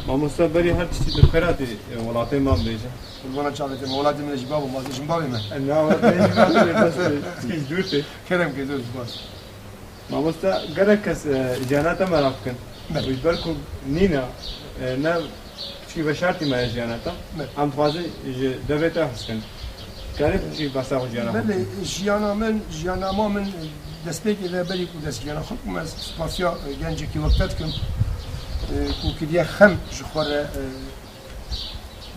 ما مستقبلي هر شيء دكراتي ولاتي ما بيجي وانا شغلت مولاتي من الجباب وما زي جنبابي ما انا ما بس كيس دوتي كلام كذا بس ما مستقبلك جاناتا ما رافكن ويبركم نينا نا شي بشارتي ما جاناتا عم تفازي دبيتا حسكن كارف شي باسا جانا بله جيانا ما من دسبيك إذا بريك ودس جيانا خلق ما سباسيا جنجي كي وقتتكم كو كديا خم جخور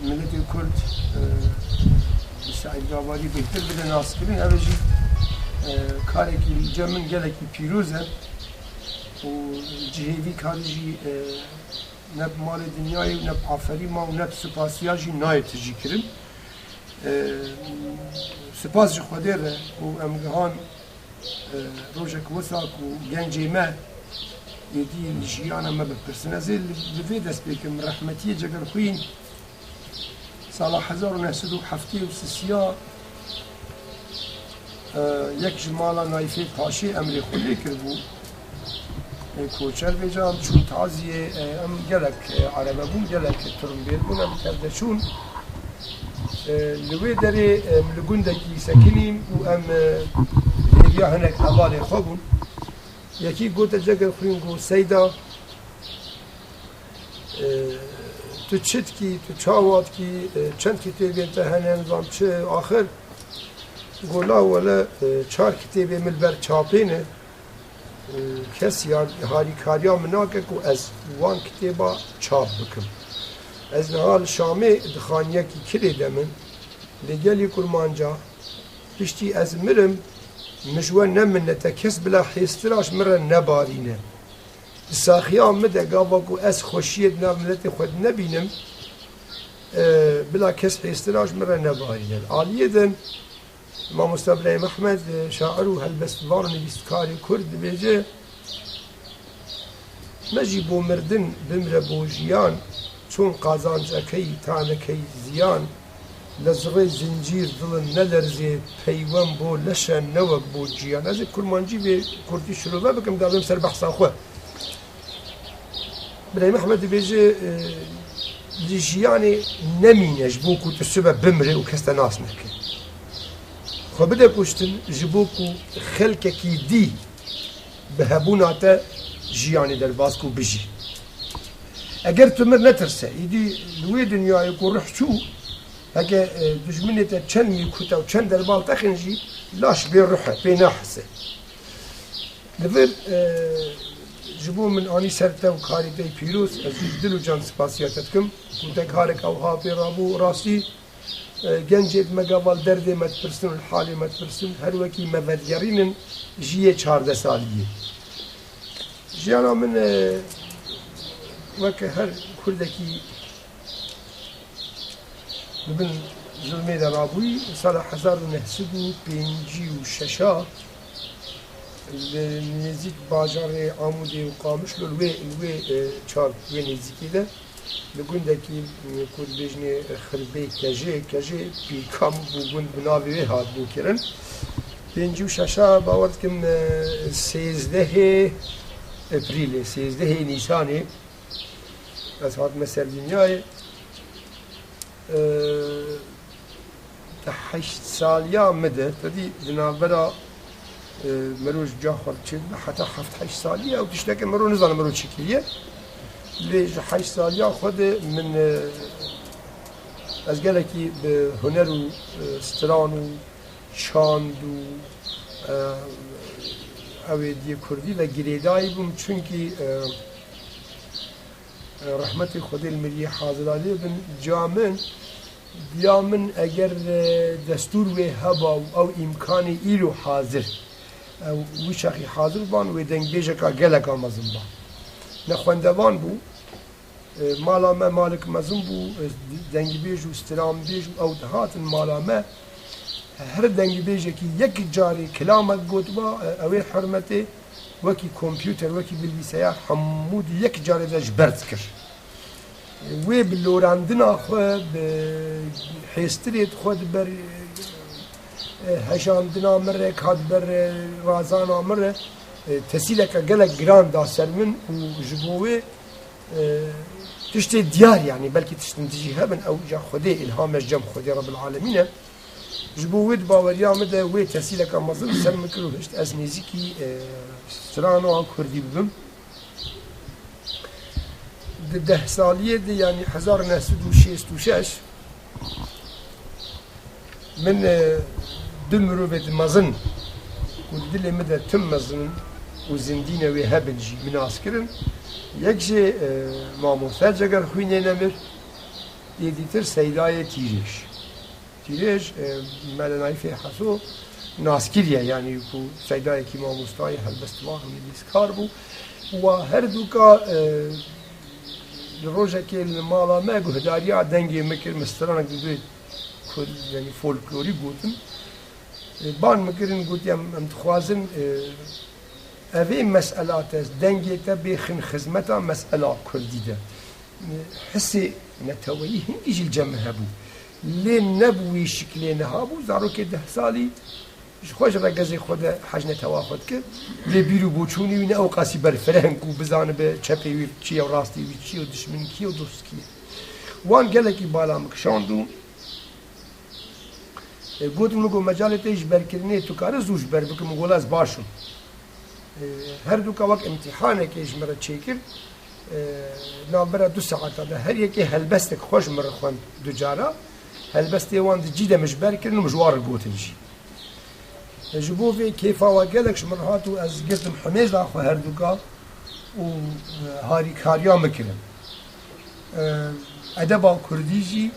ملت الكرد سعيد داوودی بهتر بده ناس کرین اولی کاری که جمن گله کی پیروزه و جهوی کاری جی نب مال دنیای و نب آفری ما و نب سپاسیا جی نایت جی کریم سپاس جی خودی ره و امگهان روزک وساق و گنجی ما یدی جیانا ما بپرسن از لفی دست بکم رحمتی جگر خوین سال 1973 یک جمالا نایفه پاشی امری خودی کربو کوچر بجام چون تازیه ام گلک عربه بون گلک ترمبیل بون ام کرده چون لوی داری لگوندکی سکنیم و ام لیبیا هنک حوالی خوبون یکی گوته جگر خوین گو سیدا تو چت کی تو چاوات کی چند کتابی انتهان نظام چه آخر گولا ولا چهار کتابی ملبر چاپینه کسی هاری کاریا مناکه کو از وان کتابا چاپ بکم از نهال شامی دخانیه کی کلی دمن لگلی کرمانجا پشتی از مرم مجوه نمنه تا کس بلا حیستراش مره نبارینه ساخیان مده گاوا کو از خوشیت ناملت خود نبینم بلا کس حیستراش مره نبارینه عالیه دن ما مستبرای محمد شاعرو هالبستوار نویسکاری کرد بیجه مجی بو مردن بمره بو جیان چون قازانج اکی تانکی زیان لزغی زنجیر دلن نلرزی پیوان بو لشن نوک بو جیان از کرمانجی به کردی شروع بکم دادم سر بحثان خواه برای محمد بیجه لجیانی نمینش بو کو تسبب بمره و کستا ناس نکن خو بده پشتن جبوکو خلق کی دی به هبونات جیانی در باز کو بجی اگر تو مر نترسه ایدی لوی دنیای کو روح چو اگه دشمنت چند میکوتا و چند در بال تخنجی لاش بی روحه بی نحسه لفر جبو من آنی سرته و کاری دی پیروز از دل و جان سپاسیاتتکم کنتا کارک او ها پی رابو راستی گنجت مقابل درد متپرسن الحال متپرسن هر وکی مودگرینن جیه 14 سالیه جیانا من وک هر کردکی ببین ظلمه در آبوی سال 1956 نزدیک بازار آموده و قامش لوی چار وی نزدیکی ده لگوندکی کود بیشنه خربی کجه بیکام بگوند بناوی هات بو کرن 56 باورد کم 13 اپریل 13 نیسانی از هات مسر دنیای تا 8 سالیا مده تدی جنابرا مروج جا خورد چید حتی 7-8 سالیا و تشتاک مرو نزانم مرو چکیه لیج 8 سالیا خود من از گلکی به هنر و ستران و چاند و اویدی کردی و گریدایی بوم چونکی رحمت خود المری حاضرالی بن جامن بیا من اگر دستور و هبا او امکانی ایلو حاضر او وشخی حاضر بان و دنگ بیجه که گلک آمازن بان نخوندوان بو مالا ما مالک مزون بو دنگ بیج و استرام بیج او دهاتن مالا ما هر دنگ بیجه که یک جاری کلامت گوت با اوی حرمته وکی کامپیوتر وکی بالویسایا حمود یک جاری داش برد کر وی بلوراندنا خو حیستریت خود بر هشاندنا مره کاد بر رازانا مره تسیلک گلک گران دا سرمن و جبوه تشتي ديار يعني بلكي تشتنتجي هبن أو جا خدي إلهام جم خدي رب العالمين جبو ود باوريا مده وي تسهيل كان مزل سر مكرو هشت از نزيكي سرانو كردي بم ده ساليه دي يعني 1966 من دمرو بيت مزن ودل مده تم مزن وزندينه وي هبنجي من عسكرن يكجي مامو ثاجر خوينه نمر يديتر سيدايه تيريش تیرش مدنی فی حسو ناسکریه یعنی کو سیدای کی ما مستای هل بستواه میلیس کار بو و هر دوکا روزه که مالا ما گهداریا دنگی مکر مسترانه گذاری کل یعنی فولکلوری گوتم بان مکرین گوتیم امتخوازن اوی مسئلات از دنگی تا بیخن خدمتا مسئله کردی ده حسی نتویی هنگیج الجمع هبو لين نبوي شكلين هابو زارو كده سالي خوش رجزي خود حجنا تواخد كه لبيرو بوچوني وين او قاسي برفرهنكو بزانه به چپي وي چي او راستي وي چي او دشمن كي او دوست كي وان گلكي بالا مكشاندو قلتم لكم مجال تيج بركرني تو كار زوج بر بكم غلاز باشم هر دو كوك امتحانه كيج مره چيكر نابرا 2 ساعات هذا هر يكي هلبستك خوش مره خوان دو جارا هلبستي وان جيده مجبر كرن مجوار البوتنجي جبو في كيف واقلك شمرهاتو از قسم حميز اخو هردوكا و هاري كاريا مكرن ادبا كرديجي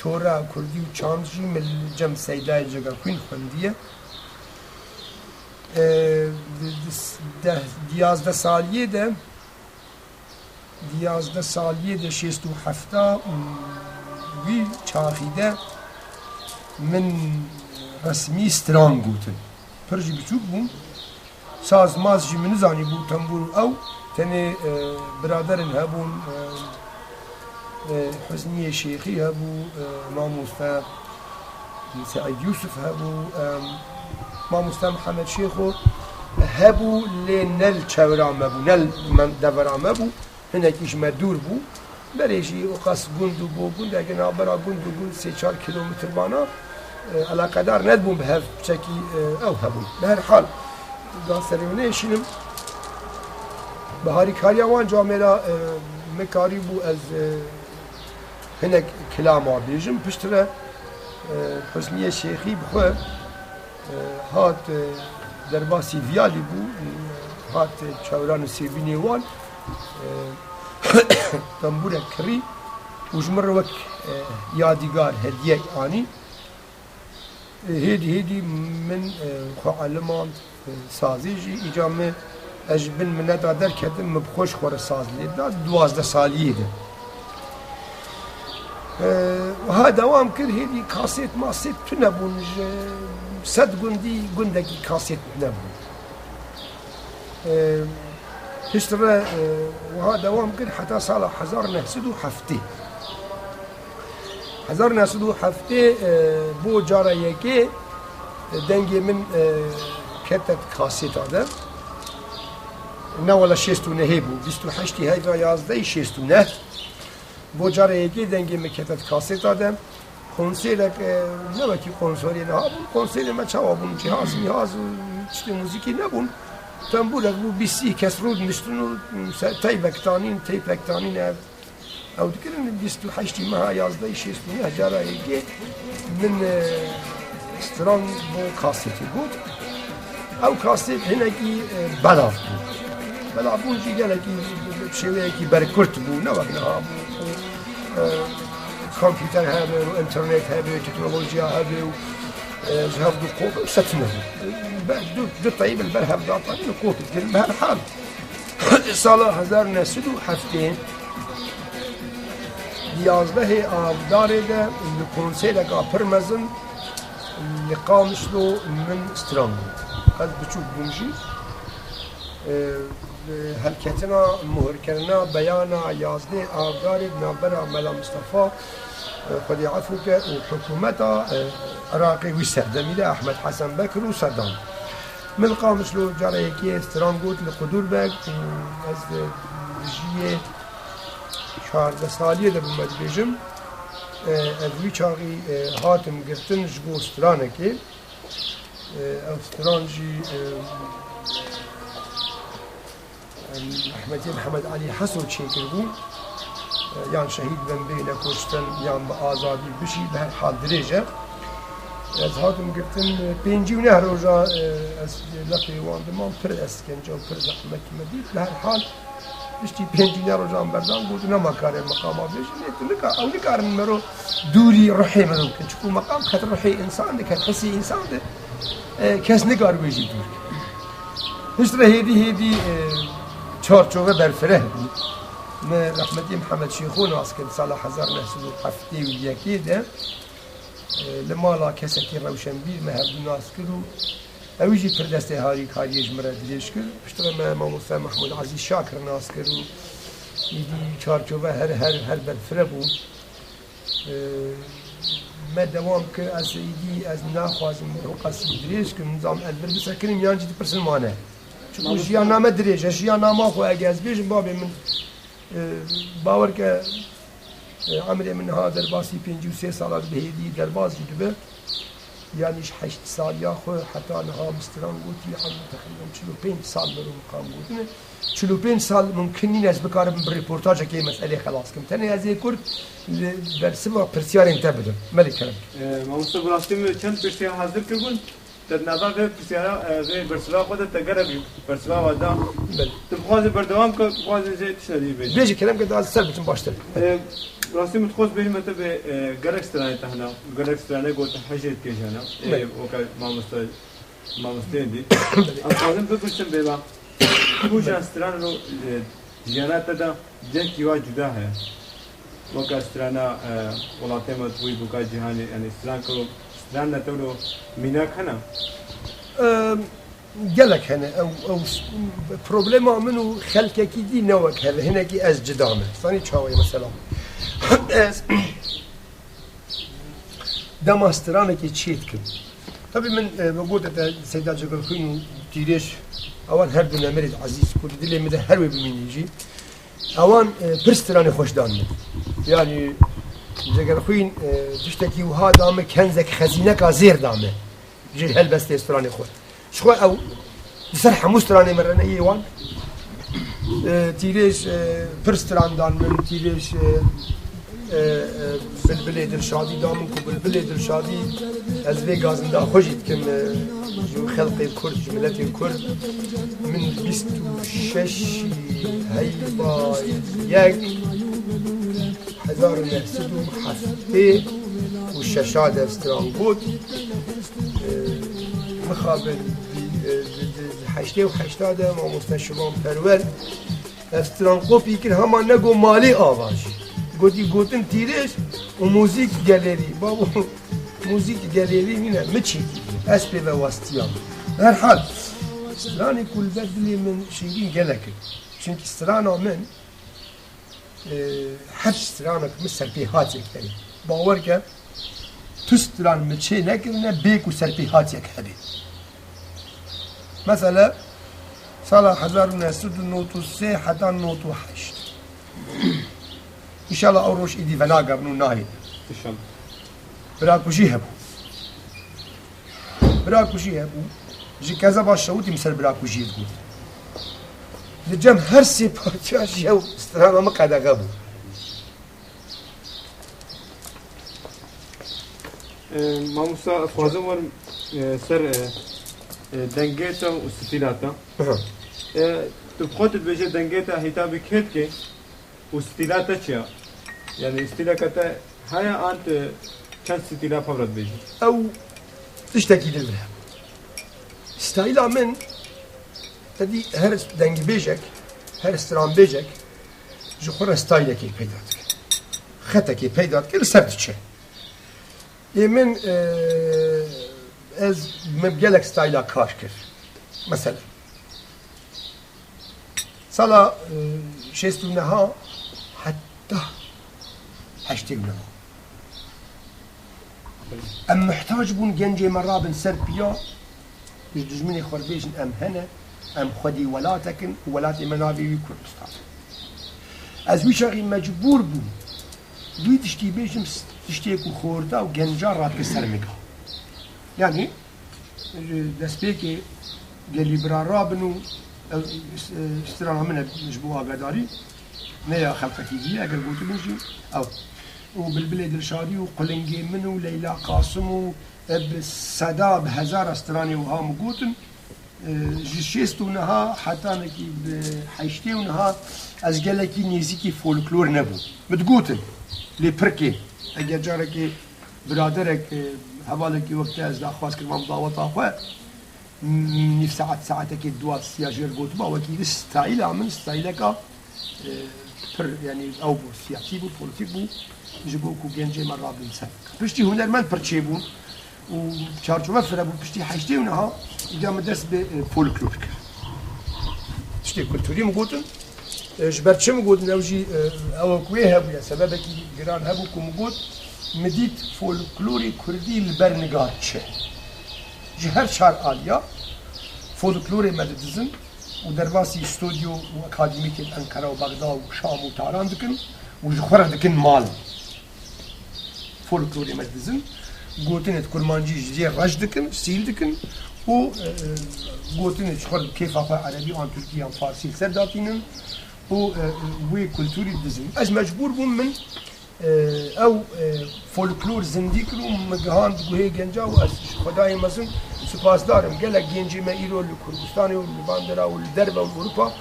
تورا كردي و چانجي من جم سيداي جگا خوين خونديه 11 ساليه ده 11 ساليه ده 67 وی چاخیده من رسمی ستران گوتن پرجی بچوک بون سازماز جی من زانی بو تنبور او تنه برادرن هبون حسنی شیخی هبو ماموستا سعید یوسف هبو ماموستا محمد شیخو هبو لنل چورام هبو نل من دورام هبو هنکیش مدور بو بريشي وقاس قندو بو قند اگه نابرا قندو قند 3-4 كيلومتر بانا على قدر ندبون بهف بشكي او هبون بهر حال دانسريونه شنم بهاري كاريا وان جامعه مكاري بو از هناك كلام بيجم بشتره حسنية شيخي بخو هات درباسي فيالي بو هات چوران سيبيني وان تنبورة كري وجمر وك ياديقار هدية آني هدي من خعلمان سازيجي إجامة أجبن من ندادر كدم مبخوش خور ساز ليدا 12 ساليه ده وهذا دوام كر هدي كاسيت ماسيت تنبون سد قندي قندكي كاسيت نبون تشترى وهذا دوام كده حتى صار 1907 بو جارا يكي دنگي من كتت كاسيت هذا نولا شيستو نهيبو 28 هيفا 11 شيستو نه بو جارا يكي دنگي من كتت كاسيت هذا کنسرت نبکی کنسری نه بود کنسری ما چوابون جهاز میاز چی موزیکی نبود تنبول بو بیسی کسرود مشتنو تایبکتانین او دکرن 28 ماه 11 شیستونی جارایی من استران بو کاستی بود او کاستی هنگی بلاف بود بلافون جی گلکی شویه کی برکرت بود نه وقتها کامپیوتر هبه و اینترنت هبه و تکنولوژیا هبه و جهاز دو قوة ستنه دو طيب البرهب داطاني نقوط الكلمة بهالحال سال 1907 11 آبدار ده الكونسيل پرمزن نقامش له من سترانگ قد بچوب بونجي هلكتنا مهركرنا بيانا يازده آبدار نابرا ملا مصطفى خدي عفوك وحكومتها عراقي ويستخدمي ده أحمد حسن بكر وصدام من قامش له جاريكي سترانغوت لقدور بك از جيه 14 سالیه ده بومد بیجم اوی چاقی هاتم گرتن جبو استرانه که استران جی محمد علی حسن چی کربو یعنی شهید بن بینه کشتن یعنی با آزادی بشی به هر حال دریجه از هاتم گرتن پنجی و نه روزا از لقی واندمان پر اسکنجا و پر زحمت مدید به هر حال بشتی پنجی نه روزا بردان بود نما کاره مقام بیش نیت او نکارن مرو دوری روحی مرو که چکو مقام خطر روحی انسان ده که حسی انسان ده کس نکار بیشی دور هشتره هیدی چارچوبه برفره بود من رحمتی محمد شیخون واسکن سال 1907 و یکی ده لما لا کسی که روشنبیر مهردون ناسکرو اویجی پردسته هاری کاریش مرد دیش کرد پشتر ما مصطفی محمود عزیز شاکر ناسکرو ایدی چارچوبه هر برفره بود ما دوام که از ایدی از نخوازم رو قصی دریش که نظام البر بسکنیم یعنی جدی پرسلمانه چون جیان نامه دریش جیان نامه خو اگه از بیش بابی من باور که عمر من ها درباسی 53 سال بهیدی درباز جدبه یعنیش 8 سال یا خو حتی نها مستران گوتی هم تقریبا 45 سال برو مقام گوتنه 45 سال ممکن نیست از بکارم بریپورتاج که مسئله خلاص کم تنه از یک کرد برسم پرسیار انتبه بدم ملک کرم ما مستر براستیم چند پرسیار حاضر کردن در نظر به پرسیار به برسلا خود تجربی برسلا وادا تبغاز بردوام که بغاز زیت شدی بیشی کلام که داز سر بتون باشتر براستیم متخصص بیم مت به گلکسترانه تهنا گلکسترانه گوت حجت که جانا وکال ما مستندی اصلا بپرسیم بیبا کوچه استران رو جنات دا جنکی وا جدا ہے وکال استرانا ولایت متوی بکا جهانی یعنی استران کو استران نتولو مینا خنا قالك هنا او بروبليم منو خلك دي نوك هنا كي از جدامه ثاني تشاوي مثلا دماسترانه كي تشيتكم طبعا من بقول سيدات جبل خوين تيريش اوان هر دنيا مريض عزيز كل دلي مده هروي بمين يجي اوان برسترانه خوش دانه يعني جبل خوين تشتكي وها دامه كنزك خزينه كازير دامه جي هل بس استرانه خوش شو او بصراحه مسترانه مرنا ايوان تيريش برستران دان من تيريش بالبلاد الشادي دامنكو بالبلاد الشادي از في غازن دا خوجيت كم خلقي الكرد جملتي الكرد من 26 هيبا ياك 1907 والشاشات استرانبول مخابل حشته وحشتاده ما مستشفان پرور استرانقو پیکر همان نگو مالی آواز گوتی گوتن تیرش و موزیک گالری بابا موزیک گالری مینه مچی اسپی و واسطیان هر حال استرانی کل بدلی من شنگین گلکه چونکه استرانا من هر استرانک مثل پیهات یک هایی باور که تو استران مچه نکرنه بیک و سرپیهات یک هایی مثلا سال 1993 حتى 98 ان شاء الله اوروش ايدي فناقر نو ناهي براكو جي هبو براكو جي هبو جي كذا باش شوتي مثل براكو جي تقول لجم هر سي بارتياش يو استرانا ما قاعد غبو ما موسى خوازم سر دنگیتا و استیلاتا تو خودت بچه دنگیتا هیتابی کهت که استیلاتا چیا یعنی استیلاتا هیا آنت چند استیلا فورت بچه او تشتكي لله ستايلا من تدي هر دنگ بيجك هر استران بيجك جخور ستايلا كي بيداتك خطا كي بيداتك لسبت چه من از مبجلك ستايلا كاشكر مثلا سالا شستونها حتى هشتونها ام محتاج بون جنجي مرابن سربيا مش دجمني خربيجن ام هنا ام خدي ولاتكن ولاتي منابي كردستان از وی شاقی مجبور بو دوی تشتی بیشم تشتی کو خورده و گنجا راد که سرمگا یعنی دست بی که گلی برا رابنو استران همینه مجبوع آگاداری نه یا خلقتی دیگه اگر گوتو بنجی او وبلبلي دلشادي وقلنجي منو ليلى قاسم بصدا بهزار استراني وها مقوتن جشيستو نها حتى نكي بحيشتي ونها از قالكي نيزيكي فولكلور نبو متقوتن لي بركي اگر جاركي برادرك هوالكي وقت از داخواز كرمان ضاوط اخوة نف ساعتك دوات سياجير قوت با وكي ستايل عمل ستايلك يعني او سياسي بو بوليتيك بو جبو کو گنجه مرا بنسن پشتی هنرمند پرچه بون و چارچوبه فرا بون پشتی حشتی اونها ایجام دست به فولکلور کرد پشتی کلتوری مگوتن جبر چه مگوتن اوجی او کوی هبو یا سبب کی گران هبو کو مگوت مدید فولکلوری کردی البرنگار چه جهر چار آلیا فولکلوری مددزن و درباسی استودیو و اکادمیک انقره و بغداد و شام و تهران دکن و جخوره دکن مال فولکلوری مددزن گوتنت کرمانجی جزیه رش دکن سیل دکن و گوتنت جخور کیف آفا عربی آن ترکی آن فارسی سر داتینن و وی کلتوری دزن از مجبور بون من او فولکلور زندگی کرو مگهان گوهه گنجا و از خدای مزن سپاس دارم گلک گنجی ما ایرو لکردستان و لباندرا و لدرب و اروپا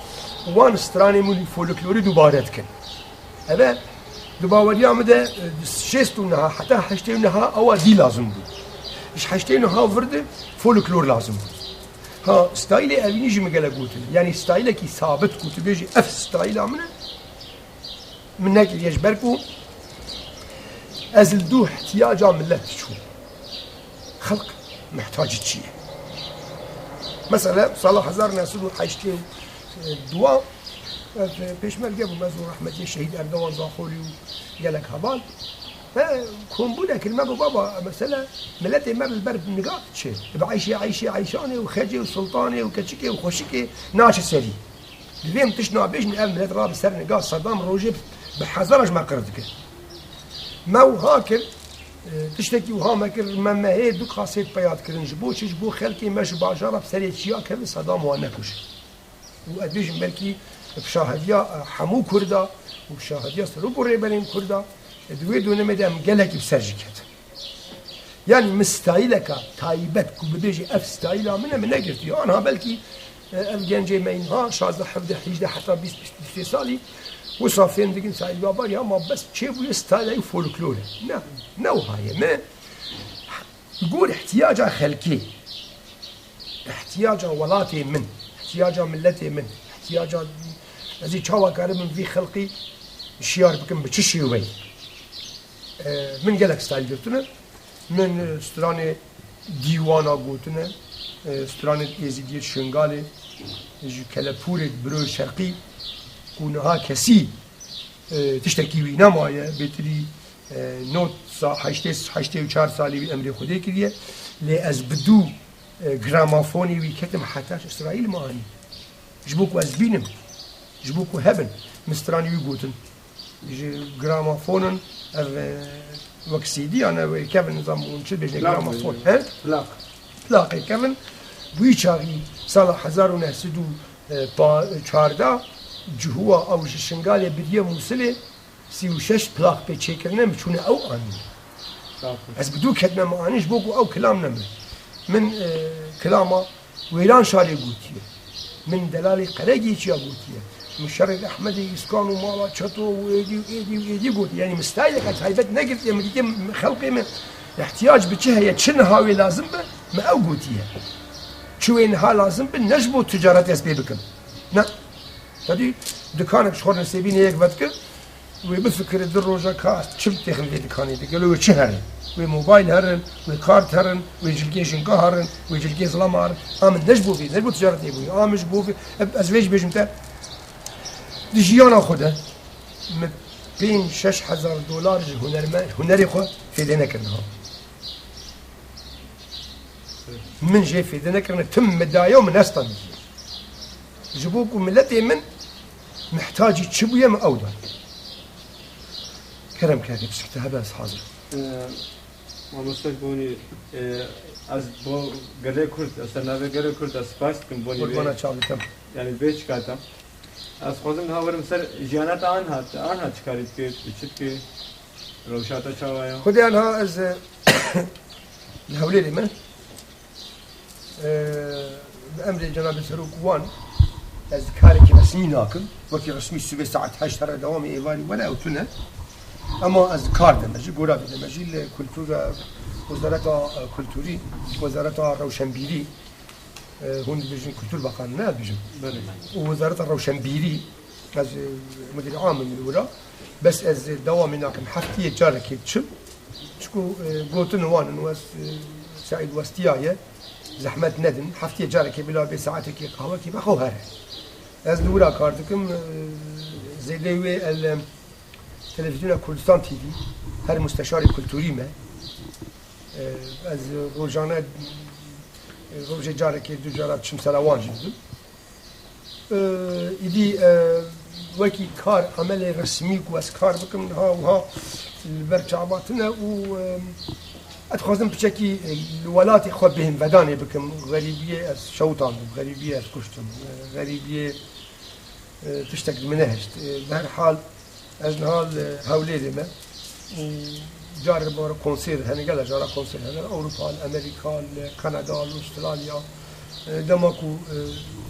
وان استرانی مولی فولکلوری دوباره کن اوه دوباره آمده شستونها حتی هشتونها اول دی لازم بود اش هشتونها ورده فولکلور لازم بود ها ستایل اوینی جی مگله گوتن یعنی ستایل کی ثابت گوتن بیجی اف ستایل آمنه من نکل یجبرکو از الدو احتياجا ملت شو خلق محتاج شيء مثلا صلاح هزار ناسلو حيشتي دواء بيشمل جابوا مازو رحمة الشهيد أردوان زاخوري وقالك هبال كومبولا كلمة بابا مثلا ملتي ما بالبرد نقاط شيء عايشاني وخجي وسلطاني وكتشكي وخشكي ناش سري اليوم تشنو بيش من ملت راب سر نقاط صدام روجب بحذرش ما قردك ما وهاكر تشتكي وهامكر ما هي دوك خاصيت بيات كرن جبو جبو خلكي مش باجرة بسريت شيا كل صدام وانكوش وأديش ملكي بشاهديا حمو كردا وبشاهديا سروب ريبلين كردا دوي دون مدام قالك بسرجكت يعني مستايلك تايبت كوبيجي اف ستايلا من نقرتي انا بلكي الجنجي مينها شاذ حفظ حيجده حتى 20 سالي وصافين دقن سايل بابار يا ما بس تشيبوا ستايل فولكلور نو هاي ما يقول احتياجها خلقي احتياجها ولاتي من احتياجها ملتي من احتياجها زي تشاوا قارب من في خلقي الشيار بكم بتشي وبي من قالك ستايل قلتنا من استراني ديوانا قلتنا استراني يزيدية شنغالي جو كالبوري برو شرقي كونها كسي تشتكي وينا مايا بتري نوت حشتي وچار سالي بأمري خودي كريه لي از بدو جرامافوني ويكتم حتاش إسرائيل ماني جبوكو از بينم جبوكو هبن مستراني ويقوتن جرامافونن وكسيدي أنا كيفن نظام ونشد بيجني جرامافون ها لاقي كيفن ويشاغي صالح 1914 جهوا او شنغال بديه موصله 36 بلاك بيتشيكرنا مشونه او اني بس بدو كدنا ما انيش بوكو او كلامنا من كلامه ويران شاري قوتيه من دلالي قرقي يا قوتيه مشرد احمدي اسكانو مالا تشتو ويدي قوتي يعني مستايلك هايبت نقلت يا مديك خلقي من احتياج بجهه تشنها لازم ما او قوتيه شوينها لازم بنجبو تجاره اسبيبكم نا تدي دكانك شخور نسيبين هيك بدك وبفكر الدروجة كاست شفت تخل في دكاني قالوا وش هرن وموبايل هرن وكارت هرن ويجلكي شنكا هرن ويجلكي ظلام هرن آمن نجبو في نجبو تجارة يبوي آمش بو في أزويج بيجمتا دي جيانا خده بين 6,000 دولار هنري خو في دينا كرنها من جي في دينا كرنا تم مدايا ومن أسطن جبوكو ملتي من محتاج تشبوية ما أودان كرم كاتب بسكتها بس حاضر مامۆستا بوونی ئەس بۆ گەلەی کورد ئەستا ناوێ گەلەی کورد ئەسپاس بکەم بۆنی قربانا چاوتم یعنی بێ چ کاتە ئەس خۆزم هاوەرم سەر ژیانەتە ئان هات چ کاریت کرد چیت کرد ڕەوشاتە چاوایە خودي أنا از الهوليلي من بأمر جناب سروق وان از كارك رسمي ناكل وكي رسمي سبع ساعات 8 دوام إيواني ولا أوتنا أما از كار دمجي قرابي دمجي الكولتورا وزارة كولتوري وزارة روشنبيري هون بيجن كولتور باقاننا بيجن ووزارة الروشنبيري از مدير عام من الورا بس از دوام ناكم حفتية جارك تشب شكو قوتن وان واس سعيد واستياية زحمة ندن حفتية جارك بلا بساعتك قهوة كي بخو هره از الورا كاردكم زيدوي التلفزيون كردستان تي في هر مستشار كولتوري ما از روجانا روج جارك دو جارات شم سلاوان جدو إدي وكي كار عمل رسمي كواس كار بكم ها وها البرشعباتنا و أتخذن بشكل الولات إخوة بهم بداني بكم غريبية شوطان غريبية كشتم غريبية تشتكل منهجت بهر حال أجنهال هوليدي ما وجارب ورا كونسير هني قال جارا كونسير هنا أوروبا أمريكا كندا أستراليا دماكو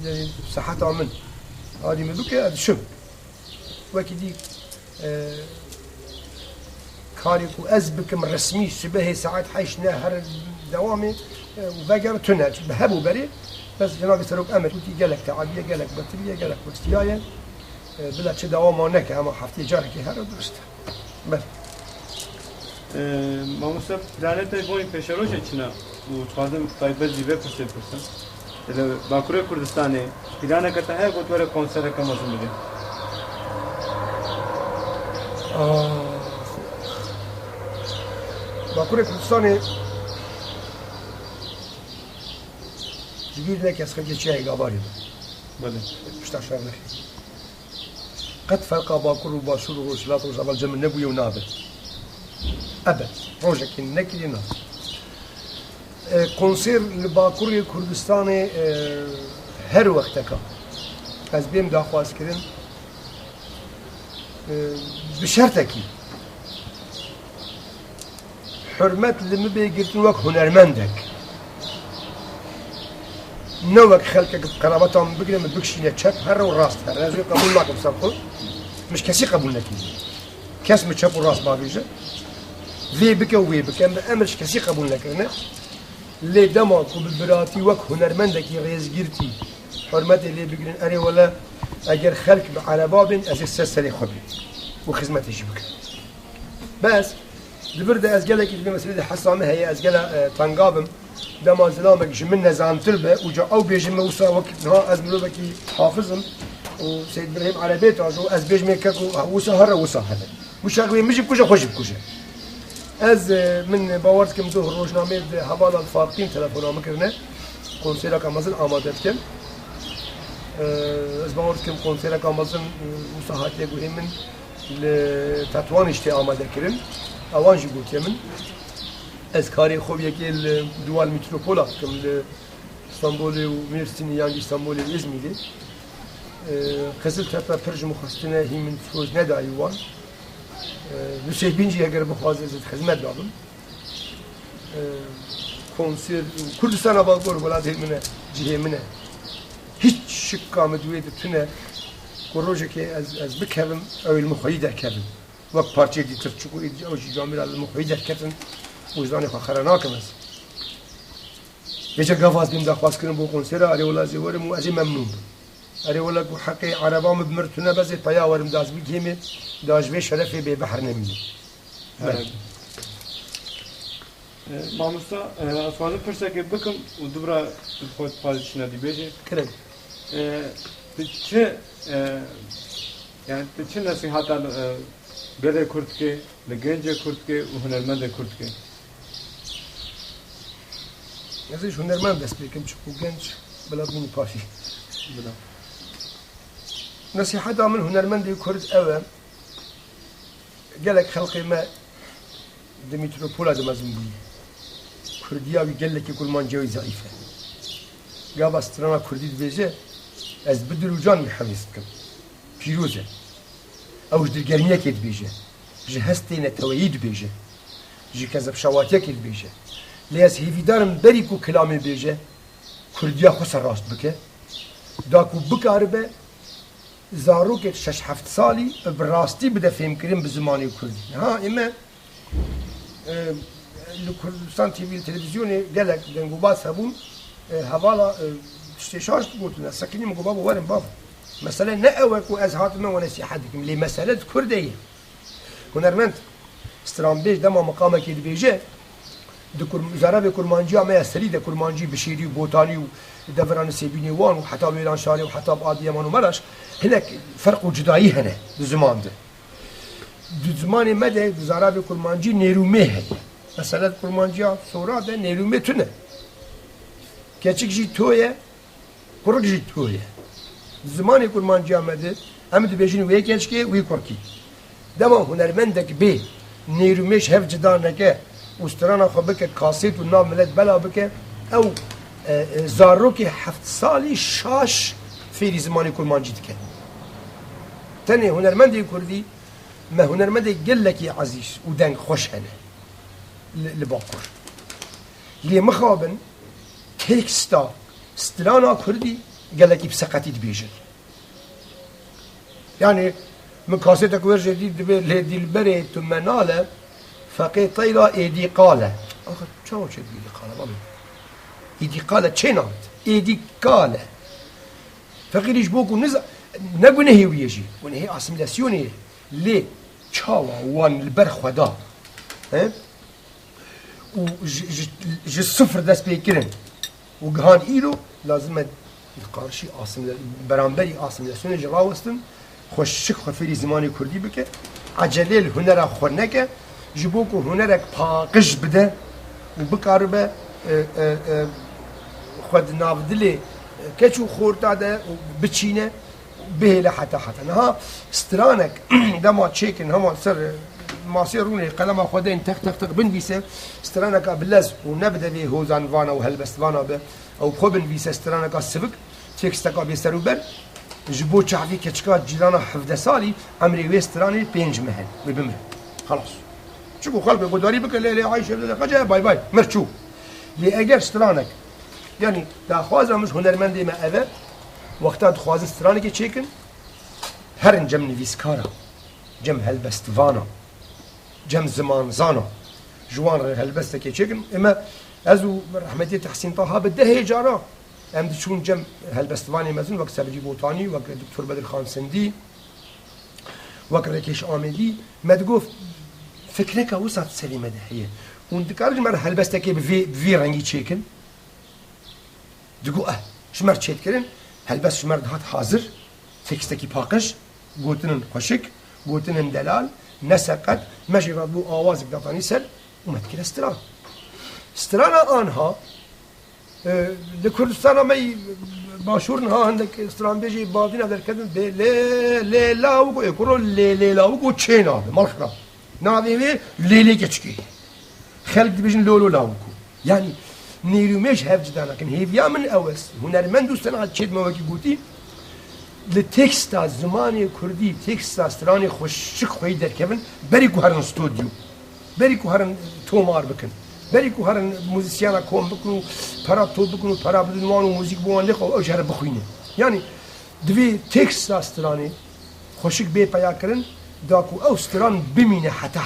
يعني صحتها من هذه مدوكة هذا شب وكدي كاريكو أزبكم رسمي شبه ساعات حيشنا هر دوامي وبقر تنج بهبو بري بس جناب سروق أمر وتي قالك تعبية قالك بطرية قالك بطرية بلا شيء دوام هناك أما حفتي جارك هر درست بس مامۆستا پلانێتە بۆی پێشەڕۆژێک چنە و خوازم تایبەت جیبێ پرسێ پرسم لە باکوورەی کوردستانê پلانێکەتە هەیە بۆ وەرە کۆنسەرەکە مەزن بدێ باكورة كردستاني جبير لك يسخن جيشي قاباري بله مستشار لك قد فرق باكور وباشور وروسلات وزبال جمل نبوي ونابل أبد روجك النكي نابل كونسير لباكورة كردستاني هر وقتك از بيم داخواز كرن بشرطكي حرمت لما بيجرتن وك هنرمندك نوك خلقك بقرابتهم بقرا مدبكشينة شاب هر وراس هر لازم قبول لك بسبقه مش كسي قبول لك كاس متشاب وراس ما بيجي ذي بك وي بك امرش كسي قبول لك انا لي دماغ بالبراتي وك هنرمندك يغيز جرتي حرمت اللي بقرن اري ولا اجر خلق على باب از السلسله خبي وخدمه يجيبك بس لبرد از گلک به مسئله حسامه هي از گل تنقابم دما زلامك جمن نزام تربه وجا او بيجم وسا وقت ها از ملوبكي حافظم وسيد ابراهيم على بيته از بيجم كاكو وسا هر وسا هذا وشغوي مش بكوجا خوش بكوجا از من باورتكم دو روزنامه حواله الفارقين تلفونا مكرنا كونسيرا كمازن آماده كم از باورتكم كونسيرا كمازن وسا هاتي گوهم من لتطوان اشتي آماده كرن اوانجي قلت من از کاری خوب یکی دوال میتروپولا کم اسطنبول و میرسینی یانگی اسطنبول و ازمیری قزل تپه پرج مخستنه هی من فروز نداری وان نوشه بینجی اگر بخوازه زد خدمت دارم کنسر کردستان آبادگور بلاد منه جیه منه هیچ شکا مدوید تونه کروجه که از بکرم او المخیده کردم وقت پارچه دیتر چکو ایدی اوجی جامعه المخیده کردن وجدان خرناكم بس يجا قفاز بيم داخواز كرن بو كونسيرا اري ولا زيورم واجي ممنون اري ولا حقي عربام بمرتنا بس طيا ورم داز بيجيمي داج بي شرفي بي بحر نمي ماموستا اسوان فرسك بكم ودبرا خود فازشنا دي بيجي كرن تشي يعني تشي نصيحات گله کرد که لگنج کرد که و هنرمند کرد که ازش هنرمند دست بیکم چکو گنج بلا بینی پاشی بلا نصیحت من هنرمند کرد اوه قالك خلقي ما دميتروبولا دمزمبولي كرديا وقالك كل ما نجوي ضعيفة قاب استرانا كردي بيجي از بدلو جان محميستكم بيروزة او جدر قرمية كيد بيجي جي هستينا تويد بيجي جي كذب شواتيا كيد بيجي ليس هيفي دارم بريكو كلامي بيجي كرديا خسر راست بكه داكو بكاربه زاروك شش حفت سالي براستي بدا فهم كريم بزماني كردي ها اما لكردستان تي في التلفزيوني قالك دنقوبات هبون هوالا استشاش قلتنا سكني من بابا وارم بابا مثلا نأوك وازهات ما ونسي حدكم لي مسألة كردية هنرمنت استرامبيش دما مقامك يدبيجه دكور زرابي كرمانجي ما يسري ده كرمانجي بشيري وبوتاني ودفران سيبيني وان وحتى ويلان شاري وحتى بادي مان ومرش هناك فرق وجدائي هنا زمان ده زمان مده زرابي كرمانجي نيرومي هي مسألة كرمانجي صورة ده نيرومي تونه كاتشك جي تويه كورك جي تويه زمان كرمانجي مده امد بيجين ويا كاتشكي ويا كوركي دما هنرمندك بي نيروميش هف جدانك وسترانا خبك كاسيت والنام ملت بلا بك او زاروكي حفت سالي شاش في زماني كرمانجي دك تاني هنرمندي كردي ما هنرمندي قال لك يا عزيز ودنك خوش هنا لباكر اللي مخابن تكستا سترانا كردي قال لك بسقتي تبيجر يعني من كاسيتك ورجه دي البري تمناله فقي طيلة ايدي قالة اخر شو شد ايدي قالة بابا ايدي قالة تشينات ايدي قالة فقير يجبوكو نزع نقول نهي ويجي ونهي اسيميلاسيوني لي تشاوا وان البرخ ودا ها وج الصفر داس بيكرن وقهان ايلو لازم القارشي برامبري اسيميلاسيوني جراوستن خوش شك خفيري زماني كردي بك عجلة الهنر خورنك جبوكو هنرك باقش بده وبقاربه خد نافدلي كچو خورتا ده بچينه به لحتى حتى نها سترانك دما تشيكن هم سر ما سيروني قلم خدين تخ تخ تخ بن بيسه سترانك بلز ونبدا به هوزان فانا وهلبست فانا به او خبن بيسه سترانك سفك تكستك بيسروبر جبو چافي كچكا جيرانا حفده سالي امري وستراني 5 مهل وبمر خلاص شوفوا خلبي قدري بك اللي عايشه فجاه باي باي مرشو لي اجر سترانك يعني تاخوازه مش هنرمندي ما اذا وقتها تخواز سترانك تشيكن هرن جم نيفيسكارا جم هلبست فانا جم زمان زانا جوان هلبست تشيكن اما ازو رحمتي تحسين طه بده هجاره ام شون جم هلبست فاني مزن وقت سبجي بوتاني وقت دكتور بدر خان سندي وقت ركيش عاملي ما تقول فكرك وسط سليمة ده هي وندكارج مر هلبستك بفي رنگي تشيكن دقو شمر تشيت كرن هلبس شمر هات حاضر تكستكي باقش قوتنن قشك قوتنن دلال نسقت ماشي ربو آوازك دطاني سر وما تكلا سترانا آنها لكردستان ما باشورنها عندك استران بيجي بعدين هذا الكلام لا لا وقو يقولوا لا وقو تشينا مالخرا ناوي ليلي كتشكي خلق دبيجن لولو لاوكو يعني نيروميش هفجدان لكن هيفيا من اوس هنرمندو صناعة تشيد مواكي قوتي لتكستا زماني كردي تكستا ستراني خوشك خوي دركبن بريكو هرن ستوديو بريكو هرن تومار بكن بريكو هرن موزيسيانا كوم بكنو برا تو بكنو برا بدنوان وموزيك بوان لخو او جهر بخوينه يعني دوي تكستا ستراني خوشك بي بايا كرن داكو او ستران بمينه حتى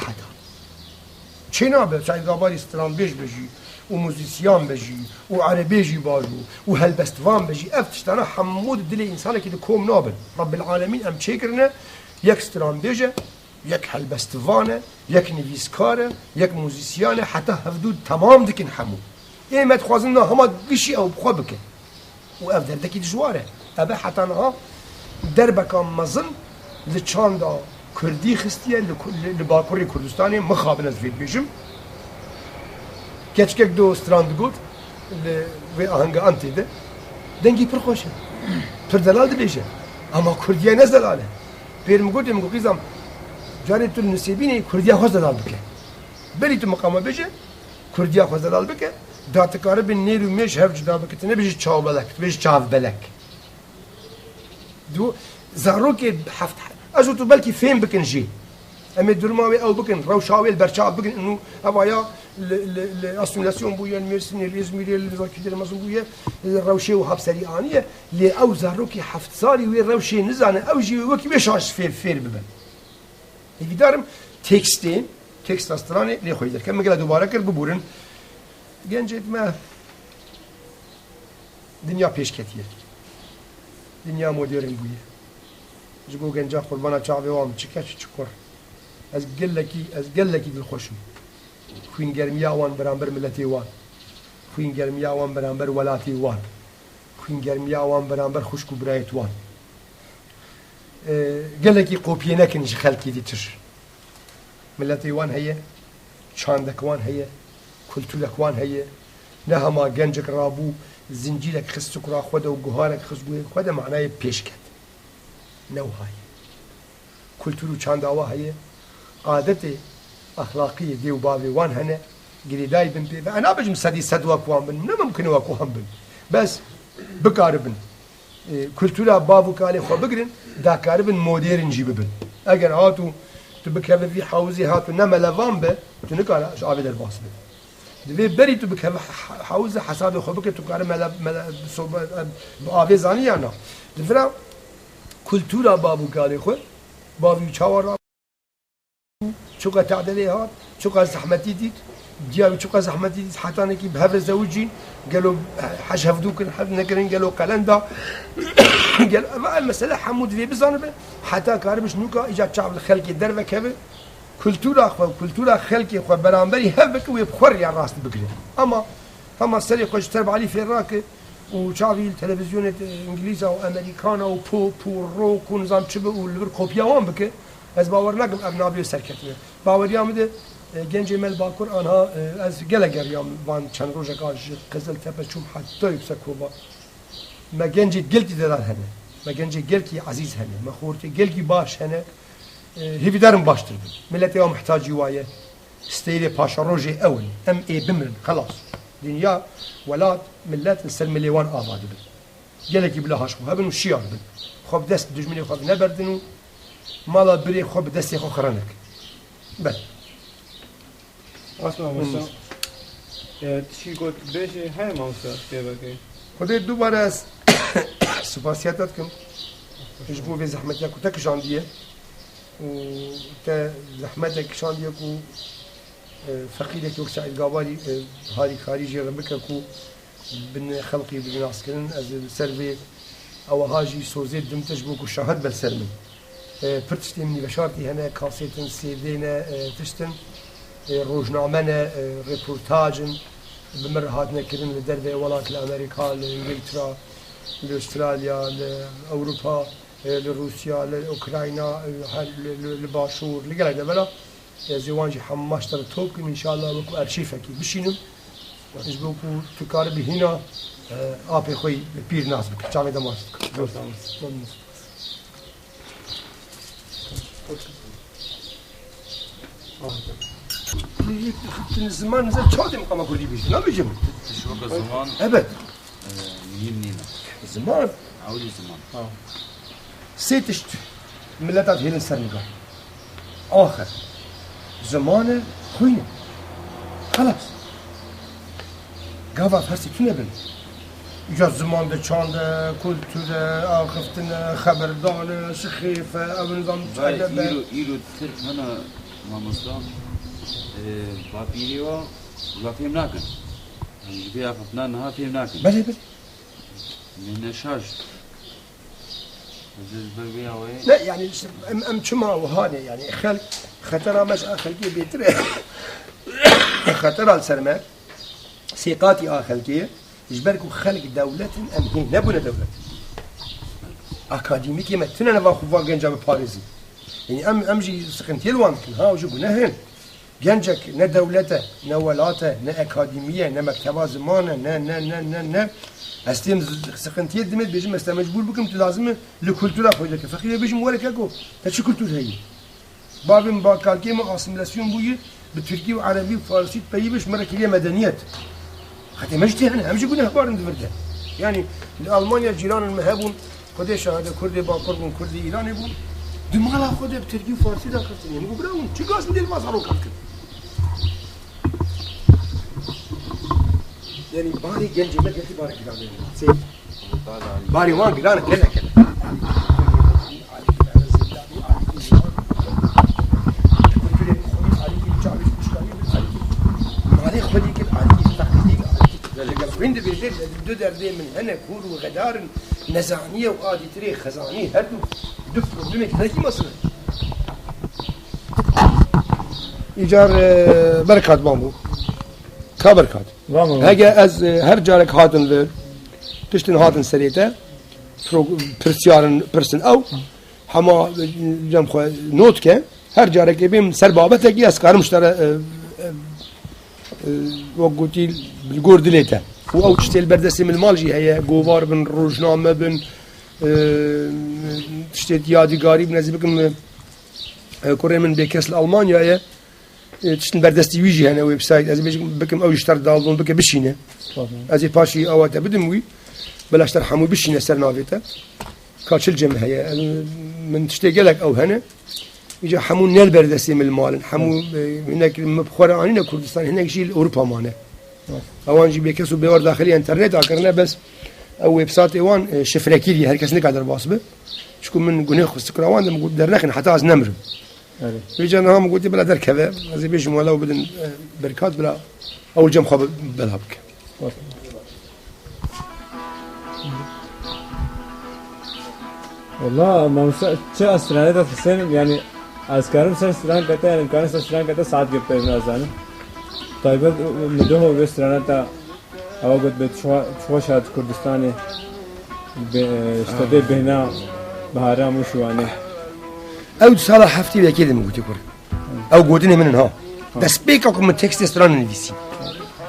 چنا به چای گاباری ستران بیش بجی و موزیسیان بجی و عربی جی باجو و هلبستوان بجی افتشتنا حمود دل انسان که کوم نابل رب العالمین ام چیکرنه یک ستران بیجه یک هلبستوانه یک نویسکاره یک موزیسیانه حتی هفدود تمام دکن حمود این مد خوازن هما گشی او بخوا بکن و اف دردکی دجواره ابا حتی نها دربکان مزن لچاندا کردی خستیه لباکوری کردستانی مخابن از وید بیشم کچکک دو ستراند گود و آهنگ آنتی ده دنگی پر خوشه پر دلال ده بیشه اما کردیه نز دلاله پیرم گودیم گو قیزم جاری تو نسبینی کردیا خود دلال بکه بری تو مقام بشه کردیا خود دلال بکه داتکاره به نیرو میش هف جدا بکه تو نبیش چاو بلک بیش چاو بلک دو زارو که هفت از تو بلکی فهم بکن جی اما درماوی او بکن روشاوی البرچاب بکن انو ابایا الاسیمیلاسیون بویا المرسنی الازمیری الزاکی در مازن بویا روشه و حبسری آنیه لی او زارو که هفت سالی وی روشه نزانه او جی وکی بشاش فیر ببن هیچ دارم تکست استرانی لی خویدر که مگه دوباره کرد ببورن گنجت ما دنیا پیش کتیه دنیا مدرن بویه جگو گنجا قربانا چاوی وام چکر از گلکی دل خوشم خوین گرمیا وان برانبر ملتی وان خوین گرمیا وان برانبر ولاتی وان خوین گرمیا وان برانبر خوشکو برایت وان گلکی قوپیه نکنیش خلکی دیتر ملتی وان هیه چاندک وان هیه کلتولک وان هیه نه هما گنجک رابو زنجیرک خستک را خود و گوهارک خستگوی خود معنای پیش کد نو هایی کلتورو چاند آوا هیه عادت اخلاقی دیو بابی وان هنه گریدای بن بی انا بجم صد واکوان بن نه ممکن واکوان بن بس بکاربن کلتورا بابو کالی خو بگرن دا کاربن مدرن جی ببن اگر هاتو تو بکوه فی حوزی هاتو نملوان به تو نکاره آوی در باس بن دوی بری تو بکوه حوز حساب خو بکر تو کاره آوی زانی یا نه دوی کلتورا بابو کالی خو بابی چاورا چوكا تعدلي هات چوكا زحمتي ديت ديالو چوكا زحمتي ديت حتى انك بهذا زوجين قالوا حاج هفدوك حد نكرين قالوا قلندا قال المساله حمود في بزانبه حتى كاربش نوكا اجا شعب الخلق دربه كبه كلتورا خلقي خو برامبري هبك ويبخر يا راس بكري اما سري خوش ترب علي في الراك وشافي التلفزيون انجليزا وامريكانا وبو ونظام تشبه والكوبيا وان بك از باور نکم ابنابی سرکتیه باوریام ده گنج مل باکور آنها از گلگریام وان چند روزه کاش قزل تپه چوم حتی یکسر کوبا ما گنج گلکی دلار هنه ما گنج گلکی عزیز هنه ما خورتی گلکی باش هنه هیچ دارم باشتر بید ملتی ها محتاجی وایه استیل پاشا روزه اول ای بمرن خلاص دنیا ولاد ملت السلم لیوان آباد بید گلکی بلا هاش خو هبن و شیار بید خب دست دجمنی خود نبردنو مالا بری خوب دستی خو خرانک بله اسمع موسا چی گفت بشه های موسا که بگی خودت دوباره از سپاسیاتت کم اجبو به زحمتی کو تکشان دیه و تا زحمتی کشان دیه کو فقیره که سعید قابالی هاری خارجی ربکه کو بن خلقی بناس کردن از سروی او هاجی سوزید دم تجبو کو شاهد بالسلم پرتشتی منی بشارتی هنه کاسیتن سیدینه تشتن روزنامه رپورتاجن بمر هات نکردن لدرب ولات الامریکا لانگلترا لاسترالیا لاوروبا لروسيا لاوكرانيا لباشور لقلق دبلا زوانجي حماشتر توكم ان شاء الله وكو ارشيفك بشينم اجبوكو تكاربي هنا ابي خوي بير ناس بك تشامي دماس الزمان نزل شادي مقام اقول لي بيش لا بيجم شو الزمان ابد منين الزمان عودي زمان سيتشت ملتات هيلن سرنقا آخر زمان خوينه خلاص قافت هرسي تو نبن يجا زمان ده چانده كلتوره آخفتنه خبردانه سخيفه او نظام ادبه ايرو تر هنا مامستان بابيريو لا فيهم ناكن بيا فتنا نها فيهم ناكن بله من شاش لا يعني ام شما وهاني يعني خلق خطر مش خلقي بيتر خطر على السرماك سيقاتي خلقيه يجبركم خلق دولة ام هي نبونه دولة اكاديميكي ما تنا نبا خوفا جنجا بباريزي يعني امجي سكنتي الوان ها وجبوا نهن جنجك نا دولته نا ولاته نا اكاديميه نا مكتبه زمانه نا استیم سخنتیه دمت بیشتر مستمجبور بکم تو لازمه لکولتورا خودت که فقیره بیشتر موارد که کو تا چه کولتور هایی بابم با کالکیم اسیمیلاسیون بوی به ترکی و عربی و فارسی پیبش مرکلی مدنیت حتی مجدی همش گونه اخبار ندورده يعني المانيا جيران المهبون خدش هذا كردي با كردون كردي ايراني بون دماغ خود بتركي فارسي دا كرتني نقول براون چه قاس مدير ما صاروا كرت يعني باري جنجي ما قلت باري كده سي باري وان كده كده وين بيجي دو دردي من هنا كور وغدار نزانيه وقادي تري خزانيه هدو دف بروبليمك هذه مثلا ايجار بركات بامبو كبركات هاجا از هر جارك هاتن تشتن هاتن سريته برسيارن برسن او حما جم خو نوتكه هر جارك بيم سر بابتك اسكار مشترى وقوتي بالجور دليته و تشتي البردسي من المالجي هي قوار بن روجنامه بن تشتي يادگاری بنزبكم كوري من بكاس الالمانيا هي تشتن بردستي ويجي هنا ويب سايت از بكم او يشتر دالون بك بشينه از باشي او تبدموي بلاش ترحموا بشينه سرنافيته كاتشل جمع هي من تشتي لك او هنا يجي حمو نيل بردسي من المال حمو هناك مبخورة عنينا كردستان هناك شيء أوروبا معنا أوان جي بيكسو بيور داخلي إنترنت أكرنا بس أو ويب سايت إيوان شفركيري هركس نقدر باسبه شكون من جنيه خستكر أوان دم قد درناخن حتى از نمر بيجي أنا هم قلت بلا در كذا از بيجي مولا وبدن بركات بلا أول جم خاب بلا بك والله ما شو أسرائيل في السن يعني أذكرهم سرستران كته يعني كانوا سرستران كته ساعات جبته من أزانه طيب مدوه وبستران تا أو قد بتشوا شاد كردستاني اشتدى بهنا بهارا مشوانه أو صلاح حفتي بكذا من قلت يقول أو قودنا منها بس بيكاكم من تكست استران نفيسي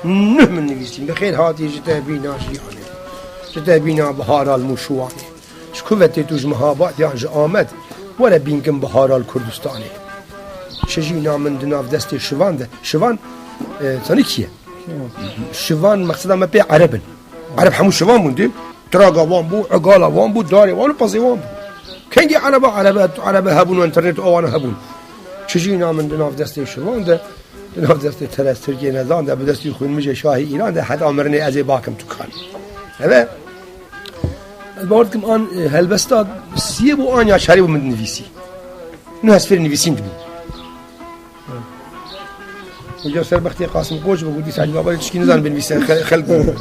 نه من نفيسي بخير هاتي جتا بينا جيانه جتا بينا بهارا المشوانه شكوفت توجمها بعد يعني آمد ولا بينكم بهارا الكردستاني شجينا من دناف دستي شوان ده شوان تانيكيه شوان مقصدا ما بي عربن عرب حمو شوان بوندي تراغا وان بو عقالا وان بو داري وان بازي وان بو كنجي عرب هبون وانترنت اوان هبون شجينا من دناف دستي شوان ده دناف دستي ترس تركي نزان ده بدستي خوين مجي شاهي ايران ده حتى امرني ازي باكم تكان هذا الباردكم آن هلبستاد سیه بو آن یا شریب من نویسی نه هسفر نویسین دبی وجا سر بختی قاسم کوچ بگو دی سعی بابا چکی نزان بنویسن خلق